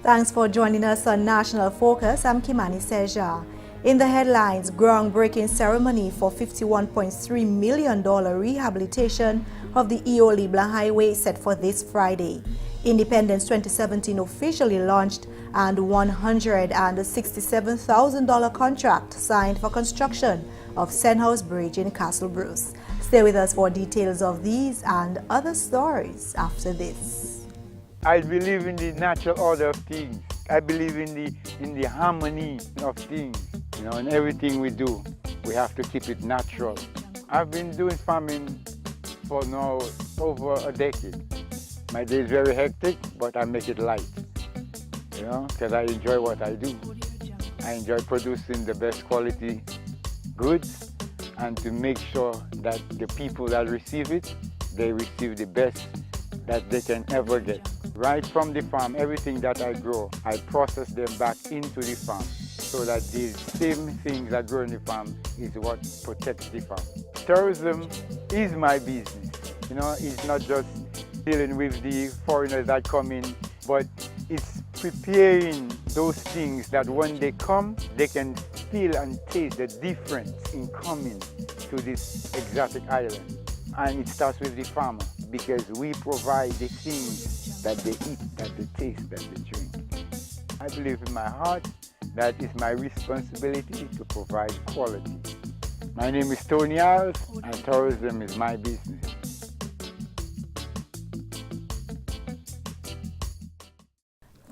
Thanks for joining us on National Focus. I'm Kimani St. In the headlines, groundbreaking ceremony for $51.3 million rehabilitation of the Leblanc Highway set for this Friday. Independence 2017 officially launched and $167,000 contract signed for construction of Senhouse Bridge in Castle Bruce. Stay with us for details of these and other stories after this. I believe in the natural order of things. I believe in the harmony of things. You know, in everything we do, we have to keep it natural. I've been doing farming for now over a decade. My day is very hectic, but I make it light. You know, because I enjoy what I do. I enjoy producing the best quality goods and to make sure that the people that receive it, they receive the best that they can ever get. Right from the farm, everything that I grow, I process them back into the farm so that these same things that grow in the farm is what protects the farm. Tourism is my business. You know, it's not just dealing with the foreigners that come in, but it's preparing those things that when they come, they can feel and taste the difference in coming to this exotic island. And it starts with the farmer, because we provide the things that they eat, that they taste, that they drink. I believe in my heart that it's my responsibility to provide quality. My name is Tony Alves, and tourism is my business.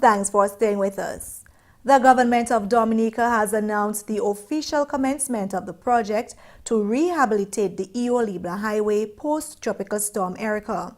Thanks for staying with us. The government of Dominica has announced the official commencement of the project to rehabilitate the Leblanc Highway post-Tropical Storm Erica.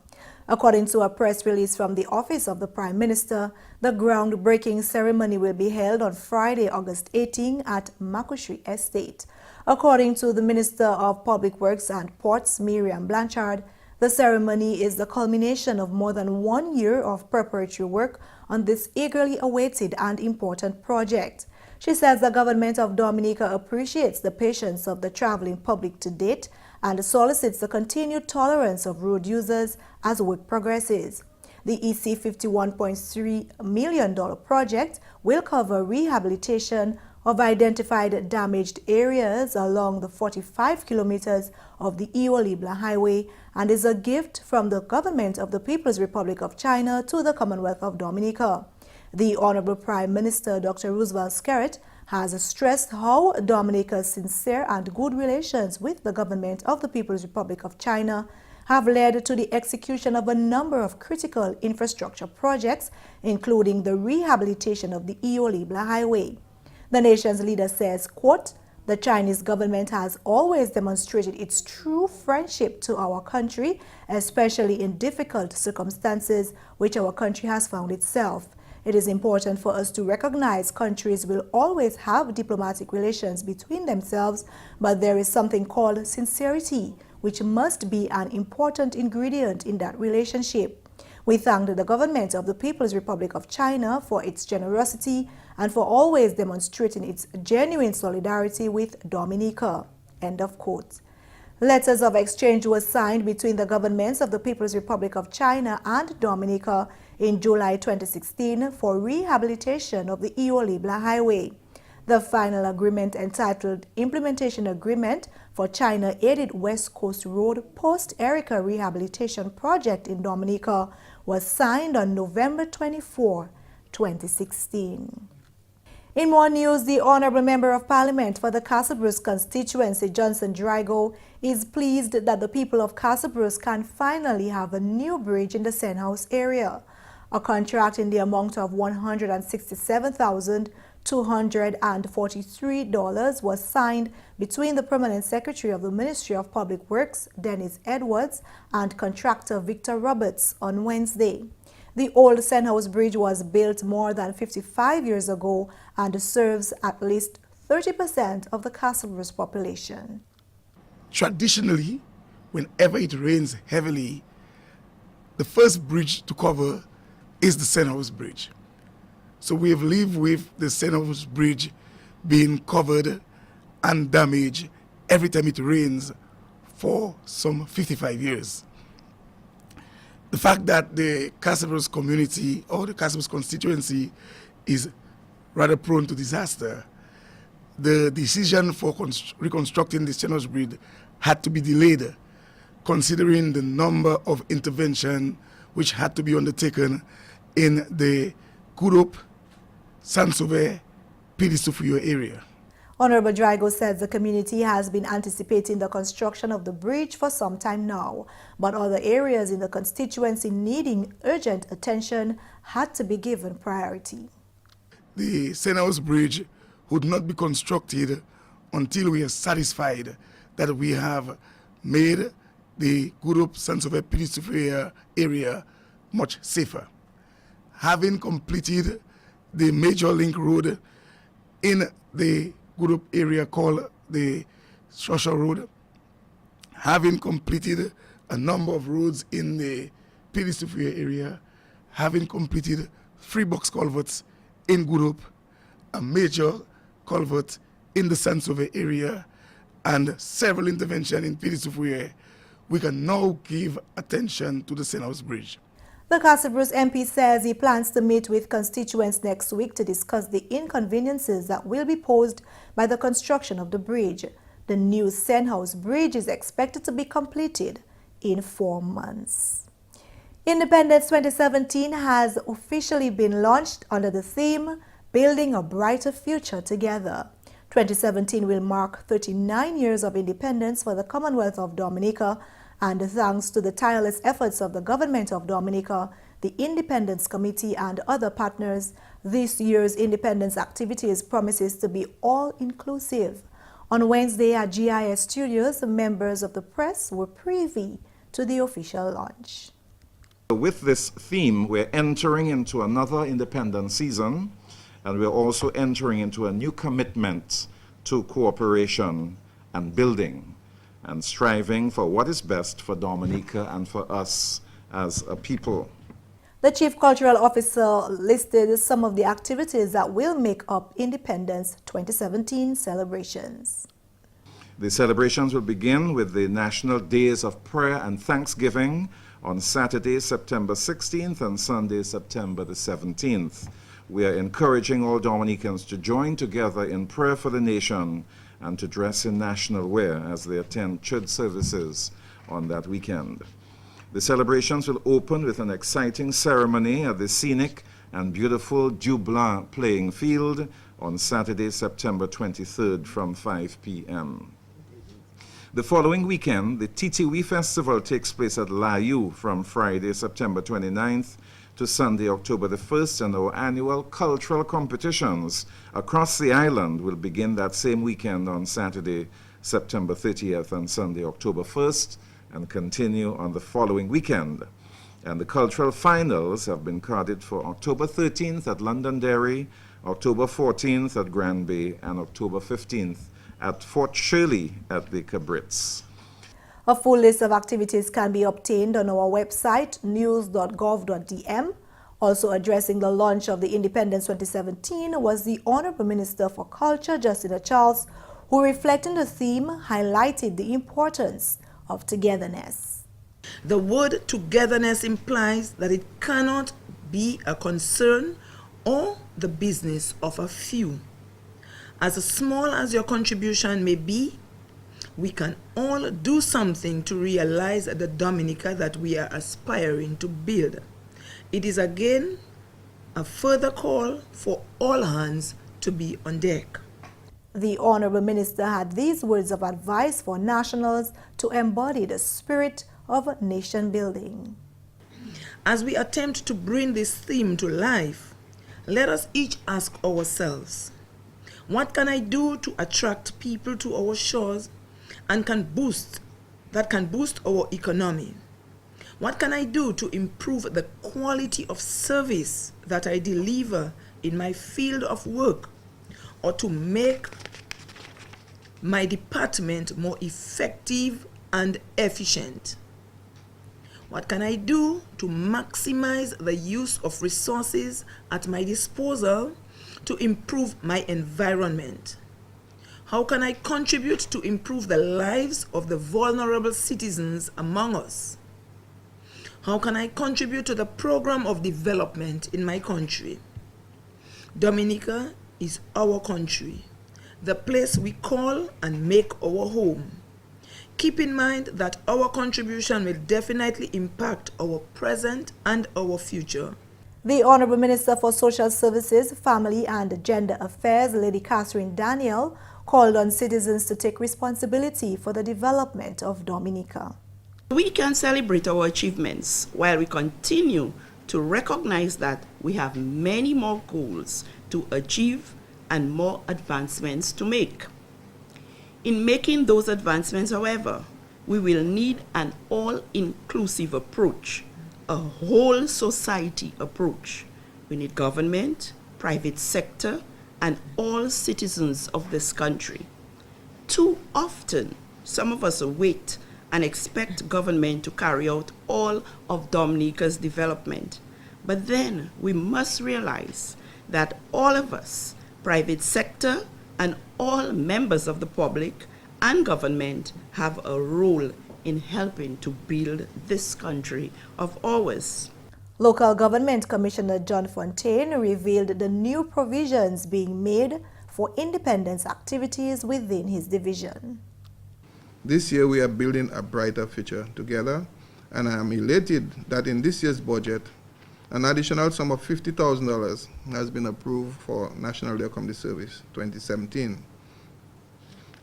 According to a press release from the Office of the Prime Minister, the groundbreaking ceremony will be held on Friday, August 18 at Makushri Estate. According to the Minister of Public Works and Ports, Miriam Blanchard, the ceremony is the culmination of more than 1 year of preparatory work on this eagerly awaited and important project. She says the government of Dominica appreciates the patience of the traveling public to date and solicits the continued tolerance of road users as work progresses. The EC $51.3 million project will cover rehabilitation of identified damaged areas along the 45 kilometers of the Leblanc Highway and is a gift from the government of the People's Republic of China to the Commonwealth of Dominica. The Honorable Prime Minister, Dr. Roosevelt Skerrit, has stressed how Dominica's sincere and good relations with the government of the People's Republic of China have led to the execution of a number of critical infrastructure projects, including the rehabilitation of the Leblanc Highway. The nation's leader says, quote, "The Chinese government has always demonstrated its true friendship to our country, especially in difficult circumstances which our country has found itself. It is important for us to recognize countries will always have diplomatic relations between themselves, but there is something called sincerity, which must be an important ingredient in that relationship. We thank the government of the People's Republic of China for its generosity and for always demonstrating its genuine solidarity with Dominica." End of quote. Letters of exchange were signed between the governments of the People's Republic of China and Dominica in July 2016 for rehabilitation of the Leblanc Highway. The final agreement, entitled Implementation Agreement for China-Aided West Coast Road Post-Erica Rehabilitation Project in Dominica, was signed on November 24, 2016. In more news, the Honorable Member of Parliament for the Castle Bruce constituency, Johnson Drago, is pleased that the people of Castle Bruce can finally have a new bridge in the Senhouse area. A contract in the amount of $167,243 was signed between the Permanent Secretary of the Ministry of Public Works, Dennis Edwards, and contractor Victor Roberts on Wednesday. The old Senhouse Bridge was built more than 55 years ago and serves at least 30% of the Castle Bruce population. Traditionally, whenever it rains heavily, the first bridge to cover is the Senhouse Bridge. So we have lived with the Senhouse Bridge being covered and damaged every time it rains for some 55 years. The fact that the Castlebrose community or the Castlebrose constituency is rather prone to disaster, the decision for reconstructing the Senhouse Bridge had to be delayed, considering the number of interventions which had to be undertaken in the Kurup, Sansove, Pidisufuyo area. Honorable Drago says the community has been anticipating the construction of the bridge for some time now, but other areas in the constituency needing urgent attention had to be given priority. The Senhouse Bridge would not be constructed until we are satisfied that we have made the Kurup, Sansove, Pidisufuyo area much safer. Having completed the major link road in the Kurup area called the Shosha Road, having completed a number of roads in the Pidisufuyo area, having completed 3 box culverts in Kurup, a major culvert in the Sansove area, and several interventions in Pidisufuyo, we can now give attention to the Senhouse Bridge. The Castlebrose MP says he plans to meet with constituents next week to discuss the inconveniences that will be posed by the construction of the bridge. The new Senhouse Bridge is expected to be completed in 4 months. Independence 2017 has officially been launched under the theme, Building a Brighter Future Together. 2017 will mark 39 years of independence for the Commonwealth of Dominica, and thanks to the tireless efforts of the Government of Dominica, the Independence Committee and other partners, this year's independence activities promises to be all-inclusive. On Wednesday at GIS Studios, members of the press were privy to the official launch. With this theme, we're entering into another independence season, and we're also entering into a new commitment to cooperation and building, and striving for what is best for Dominica and for us as a people. The Chief Cultural Officer listed some of the activities that will make up Independence 2017 celebrations. The celebrations will begin with the National Days of Prayer and Thanksgiving on Saturday, September 16th and Sunday, September the 17th. We are encouraging all Dominicans to join together in prayer for the nation and to dress in national wear as they attend church services on that weekend. The celebrations will open with an exciting ceremony at the scenic and beautiful Leblanc playing field on Saturday, September 23rd from 5 p.m. The following weekend, the Titiwi Festival takes place at Layu from Friday, September 29th to Sunday, October the 1st, and our annual cultural competitions across the island will begin that same weekend on Saturday, September 30th and Sunday, October 1st, and continue on the following weekend. And the cultural finals have been carded for October 13th at Londonderry, October 14th at Grand Bay, and October 15th at Fort Shirley at the Cabrits. A full list of activities can be obtained on our website, news.gov.dm. Also addressing the launch of the Independence 2017 was the Honorable Minister for Culture, Justina Charles, who, reflecting the theme, highlighted the importance of togetherness. The word togetherness implies that it cannot be a concern or the business of a few. As small as your contribution may be, we can all do something to realize the Dominica that we are aspiring to build. It is again a further call for all hands to be on deck. The Honorable Minister had these words of advice for nationals to embody the spirit of nation building. As we attempt to bring this theme to life, let us each ask ourselves, what can I do to attract people to our shores and can boost our economy? What can I do to improve the quality of service that I deliver in my field of work, or to make my department more effective and efficient? What can I do to maximize the use of resources at my disposal to improve my environment? How can I contribute to improve the lives of the vulnerable citizens among us? How can I contribute to the program of development in my country? Dominica is our country, the place we call and make our home. Keep in mind that our contribution will definitely impact our present and our future. The Honorable Minister for Social Services, Family and Gender Affairs, Lady Catherine Daniel, called on citizens to take responsibility for the development of Dominica. We can celebrate our achievements while we continue to recognize that we have many more goals to achieve and more advancements to make. In making those advancements, however, we will need an all-inclusive approach, a whole society approach. We need government, private sector, and all citizens of this country. Too often, some of us wait and expect government to carry out all of Dominica's development. But then we must realize that all of us, private sector, and all members of the public and government have a role in helping to build this country of ours. Local Government Commissioner John Fontaine revealed the new provisions being made for independence activities within his division. This year we are building a brighter future together, and I am elated that in this year's budget, an additional sum of $50,000 has been approved for National Day of Community Service 2017.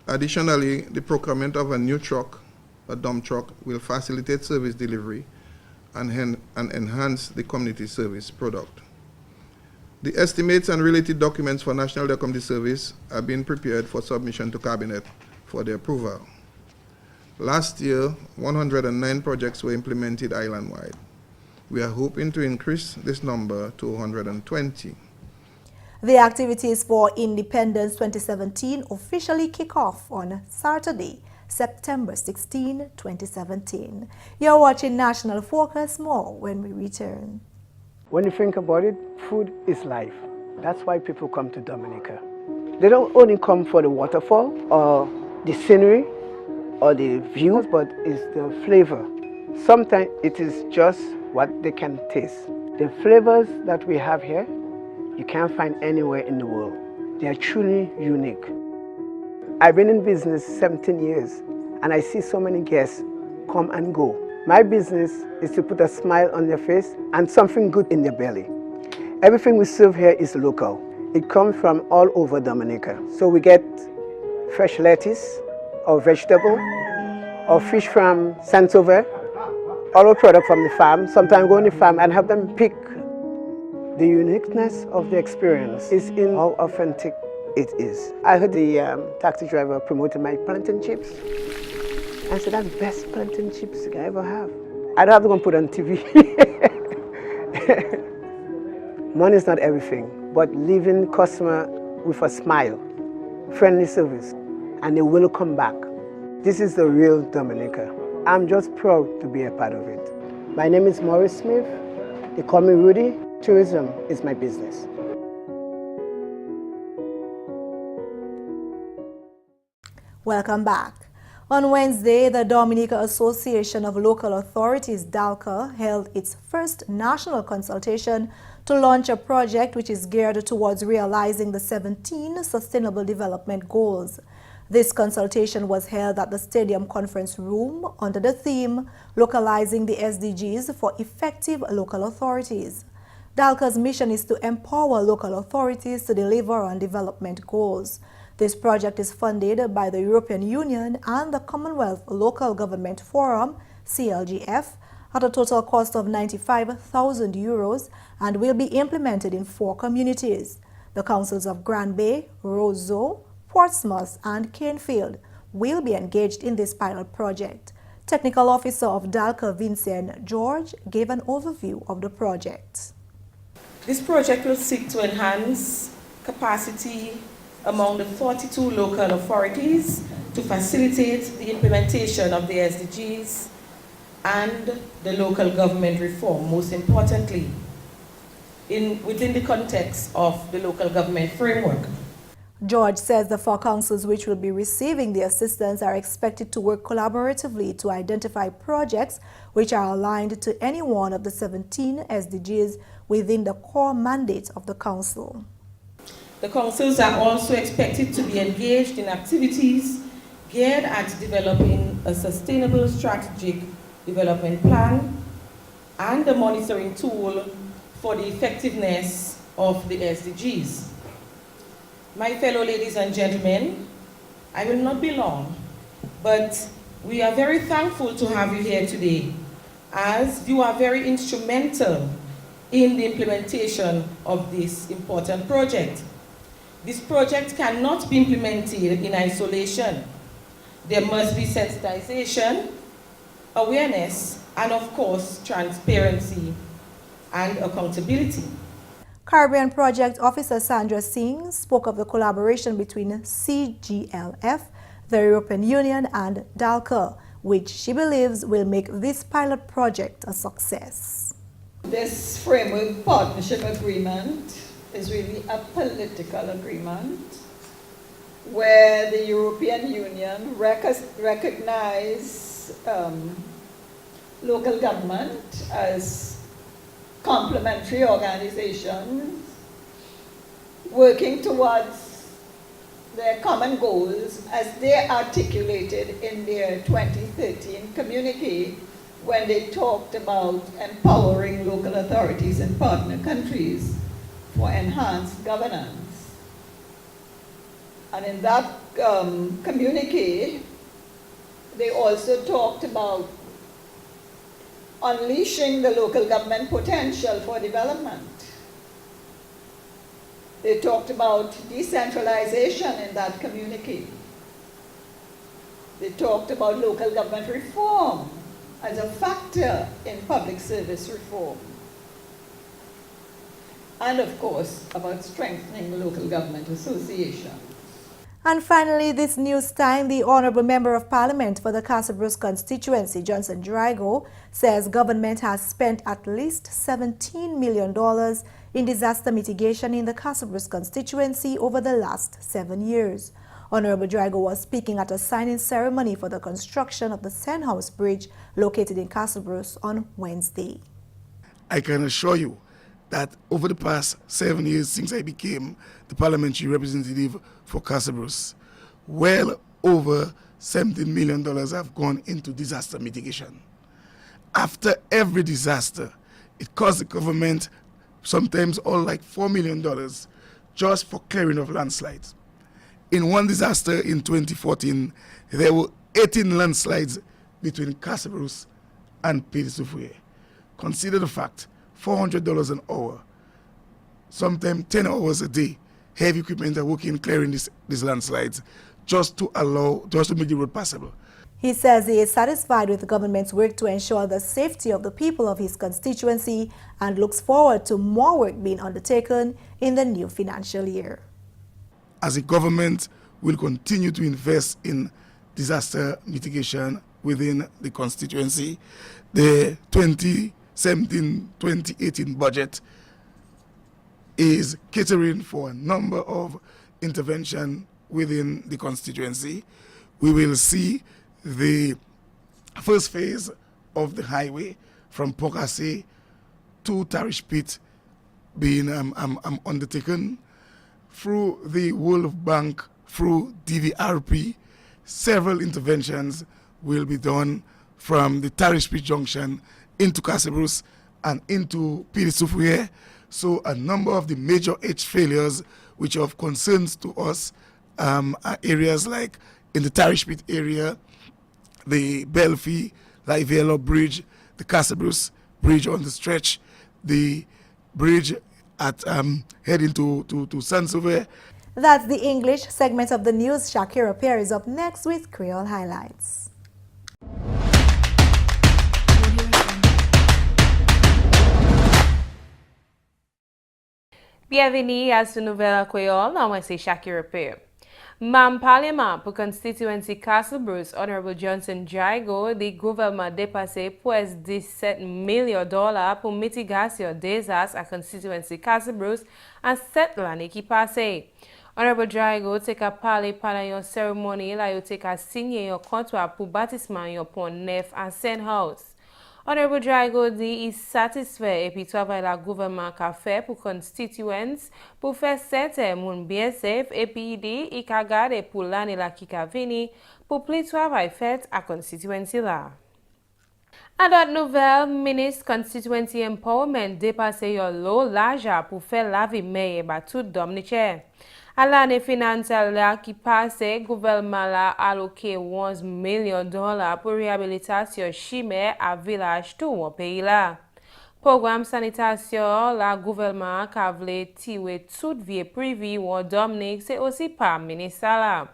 Additionally, the procurement of a new truck, a dump truck, will facilitate service delivery and enhance the community service product. The estimates and related documents for National Day of Community Service are being prepared for submission to Cabinet for their approval. Last year, 109 projects were implemented island-wide. We are hoping to increase this number to 120. The activities for Independence 2017 officially kick off on Saturday, September 16, 2017. You're watching National Focus. More when we return. When you think about it, food is life. That's why people come to Dominica. They don't only come for the waterfall or the scenery or the views, but it's the flavor. Sometimes it is just what they can taste. The flavors that we have here, you can't find anywhere in the world. They are truly unique. I've been in business 17 years, and I see so many guests come and go. My business is to put a smile on their face and something good in their belly. Everything we serve here is local. It comes from all over Dominica. So we get fresh lettuce, or vegetable, or fish from Saint-Sauveur, all our product from the farm. Sometimes go on the farm and have them pick. The uniqueness of the experience is in how authentic it is. I heard the taxi driver promoting my plantain chips. I said, that's the best plantain chips I ever have. I don't have to go and put it on TV. Money is not everything, but leaving customer with a smile, friendly service, and they will come back. This is the real Dominica. I'm just proud to be a part of it. My name is Maurice Smith. They call me Rudy. Tourism is my business. Welcome back. On Wednesday, the Dominica Association of Local Authorities, DALCA, held its first national consultation to launch a project which is geared towards realizing the 17 Sustainable Development Goals. This consultation was held at the Stadium Conference Room under the theme, Localizing the SDGs for Effective Local Authorities. DALCA's mission is to empower local authorities to deliver on development goals. This project is funded by the European Union and the Commonwealth Local Government Forum, CLGF, at a total cost of €95,000 and will be implemented in 4 communities. The councils of Grand Bay, Roseau, Portsmouth, and Canefield will be engaged in this pilot project. Technical Officer of DALCA, Vincent George, gave an overview of the project. This project will seek to enhance capacity among the 42 local authorities to facilitate the implementation of the SDGs and the local government reform, most importantly, within the context of the local government framework. George says the 4 councils which will be receiving the assistance are expected to work collaboratively to identify projects which are aligned to any one of the 17 SDGs within the core mandate of the council. The councils are also expected to be engaged in activities geared at developing a sustainable strategic development plan and a monitoring tool for the effectiveness of the SDGs. My fellow ladies and gentlemen, I will not be long, but we are very thankful to have you here today, as you are very instrumental in the implementation of this important project. This project cannot be implemented in isolation. There must be sensitization, awareness, and of course, transparency and accountability. Caribbean Project Officer Sandra Singh spoke of the collaboration between CGLF, the European Union, and DALCA, which she believes will make this pilot project a success. This framework partnership agreement is really a political agreement where the European Union recognizes local government as complementary organizations working towards their common goals as they articulated in their 2013 communique when they talked about empowering local authorities in partner countries for enhanced governance. And in that communique, they also talked about unleashing the local government potential for development. They talked about decentralization in that communique. They talked about local government reform as a factor in public service reform. And of course, about strengthening local government associations. And finally, this news time, the Honorable Member of Parliament for the Casa Bruce constituency, Johnson Drago, says government has spent at least $17 million in disaster mitigation in the Casa Bruce constituency over the last 7 years. Honorable Drago was speaking at a signing ceremony for the construction of the Senhouse Bridge located in Casa Bruce on Wednesday. I can assure you that over the past 7 years since I became the parliamentary representative for Casa Bruce, well over $17 million have gone into disaster mitigation. After every disaster, it costs the government sometimes all like $4 million just for clearing of landslides. In one disaster in 2014, there were 18 landslides between Casa Bruce and Pidisufuye. Consider the fact, $400 an hour, sometimes 10 hours a day, heavy equipment are working clearing these landslides just to make the road passable. He says he is satisfied with the government's work to ensure the safety of the people of his constituency and looks forward to more work being undertaken in the new financial year. As a government, we'll continue to invest in disaster mitigation within the constituency. The 2017-2018 budget is catering for a number of interventions within the constituency. We will see the first phase of the highway from Pokase to Tarish Pit being undertaken. Through the World Bank, through DVRP, several interventions will be done from the Tarish Pit Junction into Casa Bruce and into Pidisufuye. So a number of the major H failures which are of concerns to us are areas like in the Tarish Pit area, the Belfi, Livelo Bridge, the Casa Bruce Bridge on the stretch, the bridge at heading to Sansouver. That's the English segment of the news. Shaakira Pierre is up next with Creole highlights. Bienvenue à ce nouvel Creole. Moi, c'est Shaakira Pierre. Membre Parlement pour constituency Castle Bruce, Honorable Johnson Jaigo, the gouvernement dépassé plus $17 millions pour mitigation désastres à constituency Castle Bruce en 7 l'année qui passée. Honorable Jaigo te ka parler pendant une cérémonie là yo te ka signé un contrat pour bâtiment un pont neuf à Senhouse. Honorable Jaigo dit il satisfait et puis travaille la gouvernement qu'a fait pour constituents pour faire certains moun bien safe et puis il dit il ka garder pour l'année là qui ka vini pour plus travail fait à constituency là. À d'autres nouvelles, ministre Constituency Empowerment dépasse yon lot l'argent pour faire la vie meilleure à tout Dominica. À l'année financière là qui passe, le gouvernement a alloqué $11 millions pour réhabilitation chimère à village tout au pays là. Programme sanitation, le gouvernement a voulu tirer toute vie privée ou Dominique, c'est aussi par ministre là.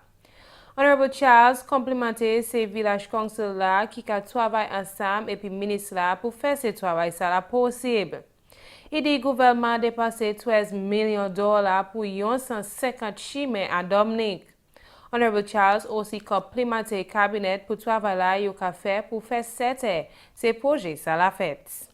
Honorable Charles complimenté ces villages council là qui travaillent ensemble et puis ministre là pour faire ce travail ça là possible. Il dit gouvernement a dépassé $13 millions pour 150 chimères à Dominique. Honorable Charles aussi complimenté le cabinet pour travailler là il a fait pour faire certain ces projets ça la fête.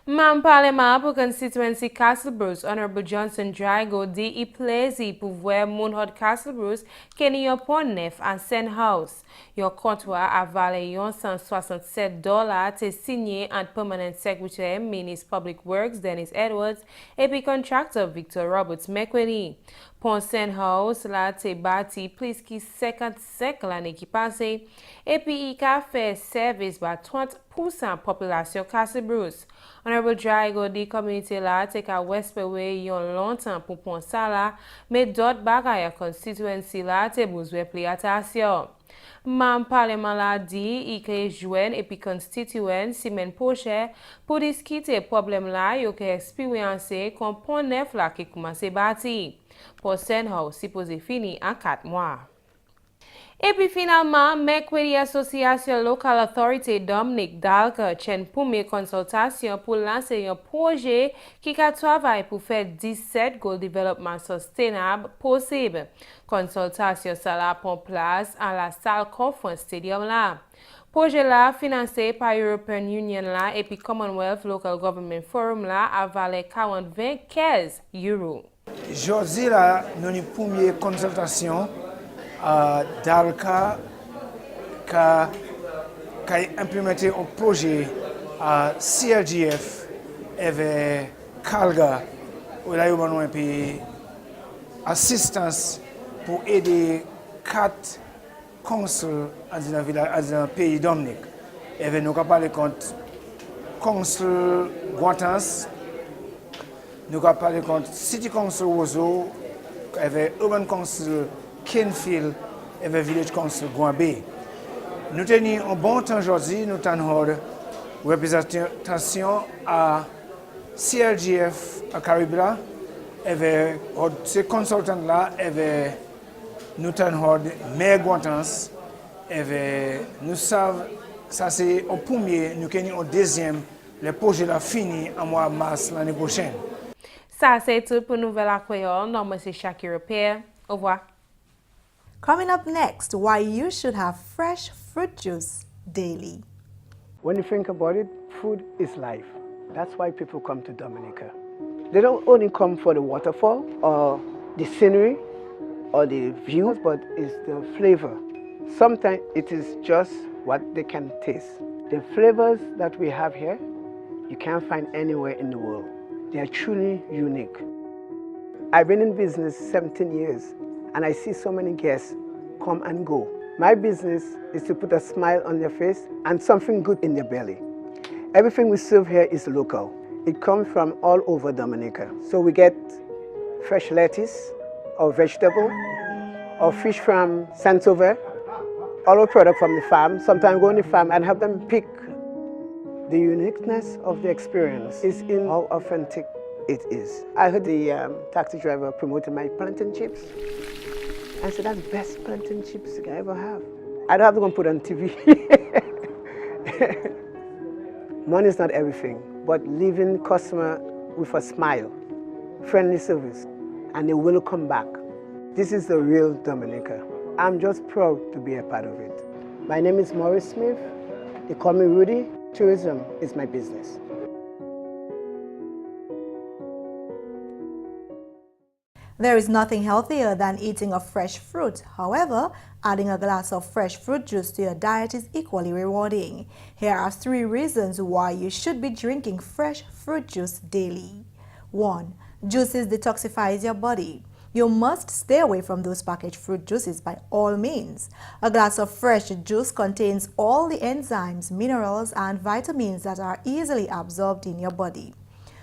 Membre Parlement pour constituency Castle Bruce, Honorable Johnson Jaigo dit il plaisir pour voir Moonhot Castle Bruce qui n'y a pont neuf en Senhouse. Yon contrat a valé $167 te signé entre Permanent Secretary Ministre Public Works Dennis Edwards et puis contractor Victor Roberts McQuarrie. Pont Senhouse la te bâti plus que 55 l'année qui passée et puis il a fait service par 30% population Castle Bruce. Honorable Jaigo dit communauté là te ka espérer yon longtemps pour pont ça là mais d'autres bagaille constituency là te besoin plus attention. Membre Parlement l'a dit il que joindre et puis constituent semaine prochaine pour discuter problème là yo que expériencer comme pont neuf là qui commence bâti. Pour Senhouse supposé fini en 4 mois. Et puis finalement, mercredi, Association Local Authority Dominic Dalka tient première consultation pour lancer un projet qui travaille pour faire 17 goals développement sustainable possible. Consultation ça la prend place à la salle Conference Stadium là. Projet là financé par European Union là et puis Commonwealth Local Government Forum là a valé 45 euros. Aujourd'hui là, nous avons une première consultation dans le cas qu'a implémenté un projet à CLGF avec Calga où là nous avons une assistance pour aider 4 consuls dans un pays Dominique. Et nous avons parlé contre consul Guantans, nous avons parlé contre City Council Roseau, avec Urban Council Kenfield et le Village Council Guambé. Nous tenons un bon temps aujourd'hui, nous avons une représentation à CLGF à Caribla, avec ces consultants-là, nous avons Maire Guantans, nous savons, ça c'est au premier, nous avons au deuxième, le projet là fini en mois de mars l'année prochaine. Ça c'est tout pour Nouvelle Creole. Non, moi c'est Shaakira Pierre. Au revoir. Coming up next, why you should have fresh fruit juice daily. When you think about it, food is life. That's why people come to Dominica. They don't only come for the waterfall or the scenery or the views, but it's the flavor. Sometimes it is just what they can taste. The flavors that we have here, you can't find anywhere in the world. They are truly unique. I've been in business 17 years, and I see so many guests come and go. My business is to put a smile on their face and something good in their belly. Everything we serve here is local. It comes from all over Dominica. So we get fresh lettuce, or vegetable, or fish from Saint-Sauveur, all our product from the farm. Sometimes go on the farm and have them pick. The uniqueness of the experience is in how authentic it is. I heard the taxi driver promoting my plantain chips. I said, that's the best plantain chips I ever have. I don't have to go and put on TV. Money is not everything, but leaving customer with a smile, friendly service, and they will come back. This is the real Dominica. I'm just proud to be a part of it. My name is Maurice Smith. They call me Rudy. Tourism is my business. There is nothing healthier than eating a fresh fruit. However, adding a glass of fresh fruit juice to your diet is equally rewarding. Here are 3 reasons why you should be drinking fresh fruit juice daily. 1. Juices detoxifies your body. You must stay away from those packaged fruit juices by all means. A glass of fresh juice contains all the enzymes, minerals, and vitamins that are easily absorbed in your body.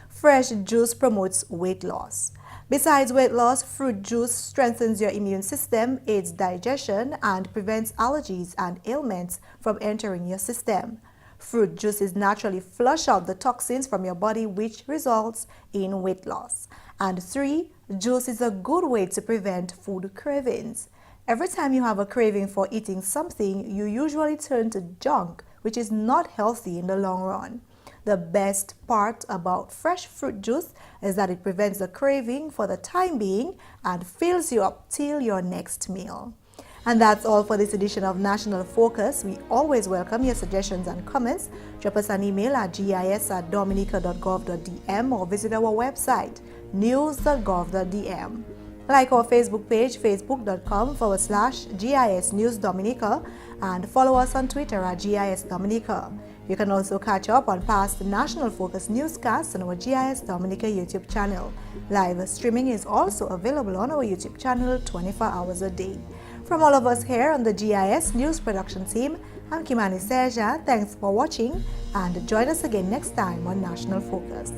Fresh juice promotes weight loss. Besides weight loss, fruit juice strengthens your immune system, aids digestion, and prevents allergies and ailments from entering your system. Fruit juices naturally flush out the toxins from your body, which results in weight loss. And 3, juice is a good way to prevent food cravings. Every time you have a craving for eating something, you usually turn to junk, which is not healthy in the long run. The best part about fresh fruit juice is that it prevents the craving for the time being and fills you up till your next meal. And that's all for this edition of National Focus. We always welcome your suggestions and comments. Drop us an email at gis@dominica.gov.dm or visit our website, news.gov.dm. Like our Facebook page, facebook.com/GIS News Dominica, and follow us on Twitter at GIS Dominica. You can also catch up on past National Focus newscasts on our GIS Dominica YouTube channel. Live streaming is also available on our YouTube channel 24 hours a day. From all of us here on the GIS News Production team, I'm Kimani St. Thanks for watching, and join us again next time on National Focus.